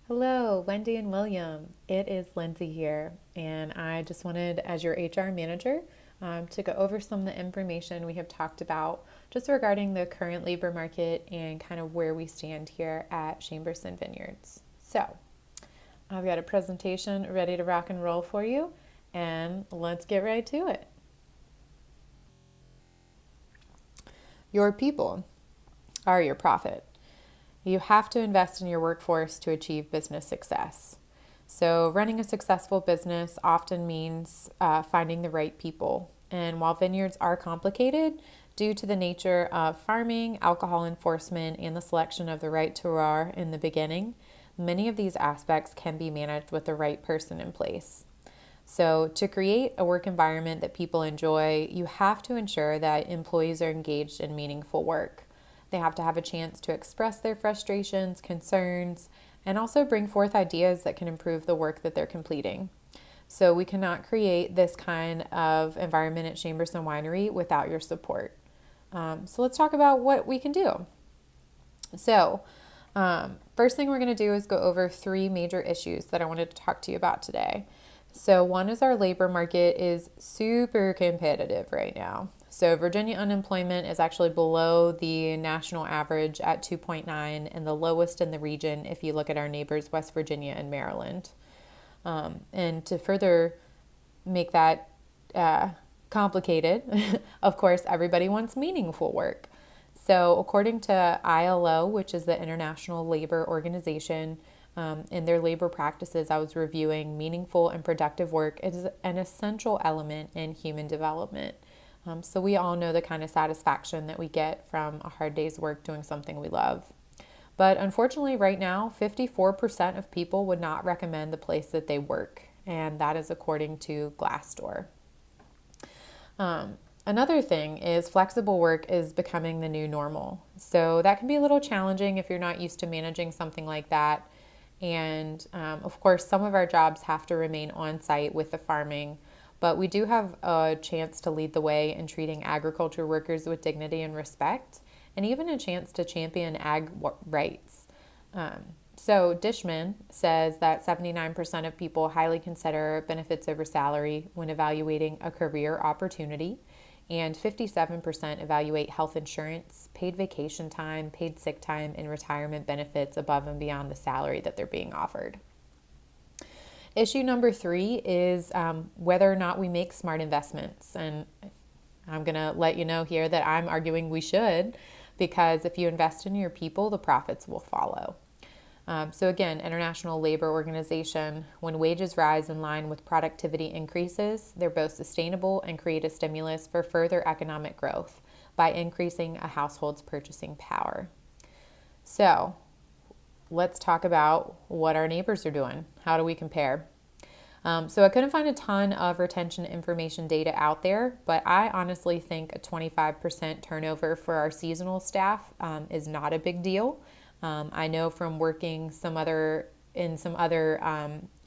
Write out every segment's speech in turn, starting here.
Hello, Wendy and William. It is Lindsay here, and I just wanted, as your HR manager, to go over some of the information we have talked about just regarding the current labor market and kind of where we stand here at Chamberson Vineyards. So, I've got a presentation ready to rock and roll for you, and let's get right to it. Your people are your profit. You have to invest in your workforce to achieve business success. So, running a successful business often means finding the right people. And while vineyards are complicated due to the nature of farming, alcohol enforcement, and the selection of the right terroir in the beginning, many of these aspects can be managed with the right person in place. So, to create a work environment that people enjoy, you have to ensure that employees are engaged in meaningful work. They have to have a chance to express their frustrations, concerns, and also bring forth ideas that can improve the work that they're completing. So we cannot create this kind of environment at Chamberson Winery without your support. So let's talk about what we can do. So first thing we're going to do is go over three major issues that I wanted to talk to you about today. So one is our labor market is super competitive right now. So Virginia unemployment is actually below the national average at 2.9 and the lowest in the region if you look at our neighbors, West Virginia and Maryland. And to further make that complicated, of course, everybody wants meaningful work. So according to ILO, which is the International Labor Organization, in their labor practices, I was reviewing meaningful and productive work is an essential element in human development. So we all know the kind of satisfaction that we get from a hard day's work doing something we love. But unfortunately, right now, 54% of people would not recommend the place that they work, and that is according to Glassdoor. Another thing is flexible work is becoming the new normal. So that can be a little challenging if you're not used to managing something like that. And of course, some of our jobs have to remain on site with the farming, but we do have a chance to lead the way in treating agriculture workers with dignity and respect, and even a chance to champion ag rights. So Dishman says that 79% of people highly consider benefits over salary when evaluating a career opportunity, and 57% evaluate health insurance, paid vacation time, paid sick time, and retirement benefits above and beyond the salary that they're being offered. Issue number three is whether or not we make smart investments. And I'm going to let you know here that I'm arguing we should, because if you invest in your people, the profits will follow. So again, International Labor Organization, when wages rise in line with productivity increases, they're both sustainable and create a stimulus for further economic growth by increasing a household's purchasing power. So let's talk about what our neighbors are doing. How do we compare? So I couldn't find a ton of retention information data out there, but I honestly think a 25% turnover for our seasonal staff is not a big deal. I know from working some other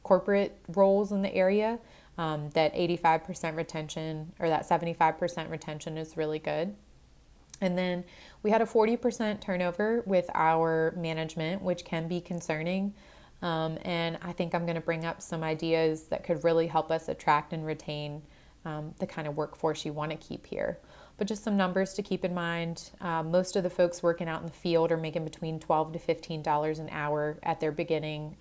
corporate roles in the area that 85% retention or that 75% retention is really good. And then we had a 40% turnover with our management, which can be concerning. And I think I'm going to bring up some ideas that could really help us attract and retain the kind of workforce you want to keep here. But just some numbers to keep in mind. Most of the folks working out in the field are making between $12 to $15 an hour at their beginning.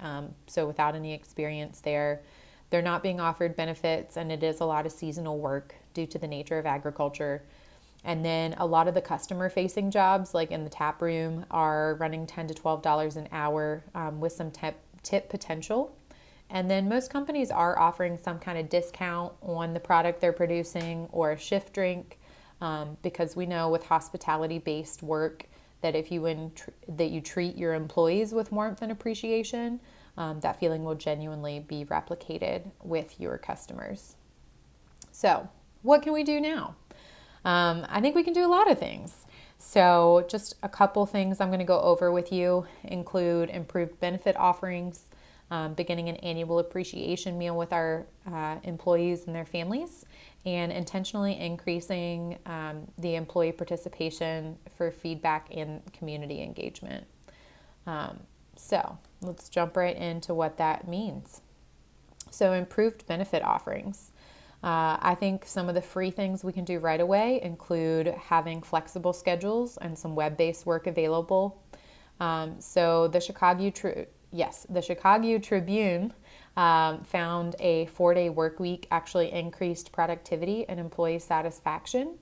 So without any experience there, they're not being offered benefits, and it is a lot of seasonal work due to the nature of agriculture. And then a lot of the customer facing jobs, like in the tap room, are running $10 to $12 an hour with some tip potential. And then most companies are offering some kind of discount on the product they're producing or a shift drink. Because we know with hospitality-based work that if you that you treat your employees with warmth and appreciation, that feeling will genuinely be replicated with your customers. So, what can we do now? I think we can do a lot of things. So, just a couple things I'm going to go over with you include improved benefit offerings, beginning an annual appreciation meal with our employees and their families, and intentionally increasing the employee participation for feedback and community engagement. So let's jump right into what that means. So, improved benefit offerings. I think some of the free things we can do right away include having flexible schedules and some web-based work available. So the Chicago Tribune found a 4-day work week actually increased productivity and employee satisfaction.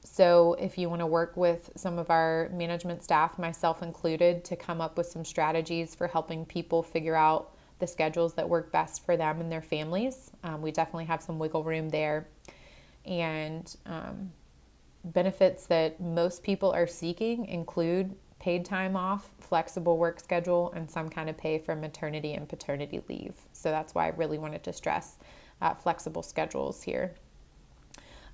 So if you want to work with some of our management staff, myself included, to come up with some strategies for helping people figure out the schedules that work best for them and their families, we definitely have some wiggle room there. And benefits that most people are seeking include paid time off, flexible work schedule, and some kind of pay for maternity and paternity leave. So that's why I really wanted to stress flexible schedules here.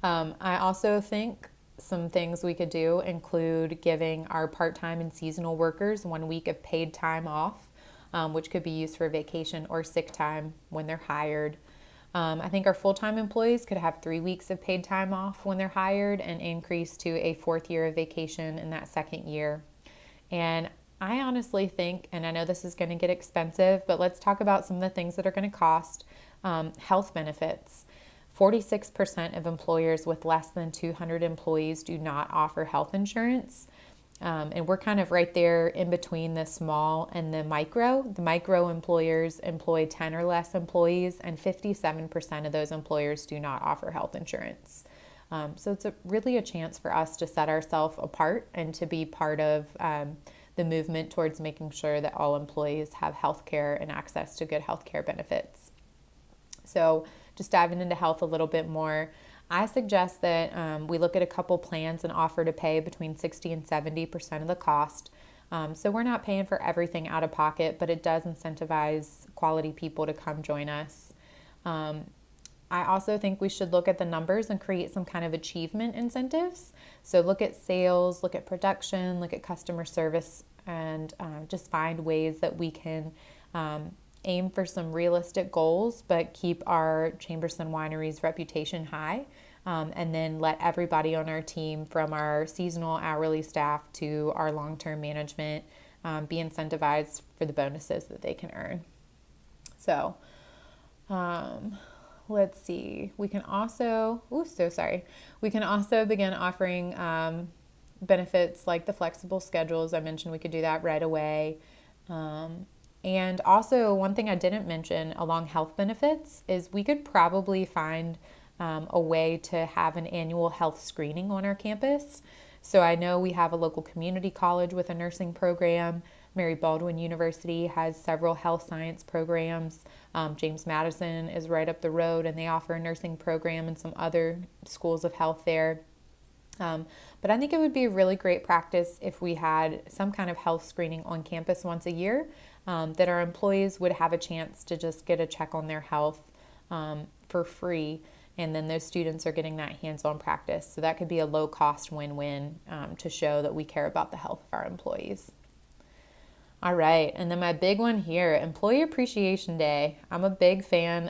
I also think some things we could do include giving our part-time and seasonal workers 1 week of paid time off, which could be used for vacation or sick time when they're hired. I think our full-time employees could have 3 weeks of paid time off when they're hired and increase to a 4th year of vacation in that 2nd year. And I honestly think, and I know this is going to get expensive, but let's talk about some of the things that are going to cost. Health benefits. 46% of employers with less than 200 employees do not offer health insurance. And we're kind of right there in between the small and the micro. The micro employers employ 10 or less employees, and 57% of those employers do not offer health insurance. So it's really a chance for us to set ourselves apart and to be part of the movement towards making sure that all employees have health care and access to good health care benefits. So just diving into health a little bit more, I suggest that we look at a couple plans and offer to pay between 60 and 70% of the cost. So we're not paying for everything out of pocket, but it does incentivize quality people to come join us. I also think we should look at the numbers and create some kind of achievement incentives. So look at sales, look at production, look at customer service, and just find ways that we can aim for some realistic goals, but keep our Chamberson Winery's reputation high. And then let everybody on our team, from our seasonal hourly staff to our long-term management, be incentivized for the bonuses that they can earn. So let's see. We can also, We can also begin offering benefits like the flexible schedules. I mentioned we could do that right away. And also, one thing I didn't mention along health benefits is we could probably find a way to have an annual health screening on our campus. So I know we have a local community college with a nursing program. Mary Baldwin University has several health science programs. James Madison is right up the road, and they offer a nursing program and some other schools of health there. But I think it would be a really great practice if we had some kind of health screening on campus once a year, that our employees would have a chance to just get a check on their health for free. And then those students are getting that hands-on practice. So that could be a low-cost win-win to show that we care about the health of our employees. All right, and then my big one here, Employee Appreciation Day. I'm a big fan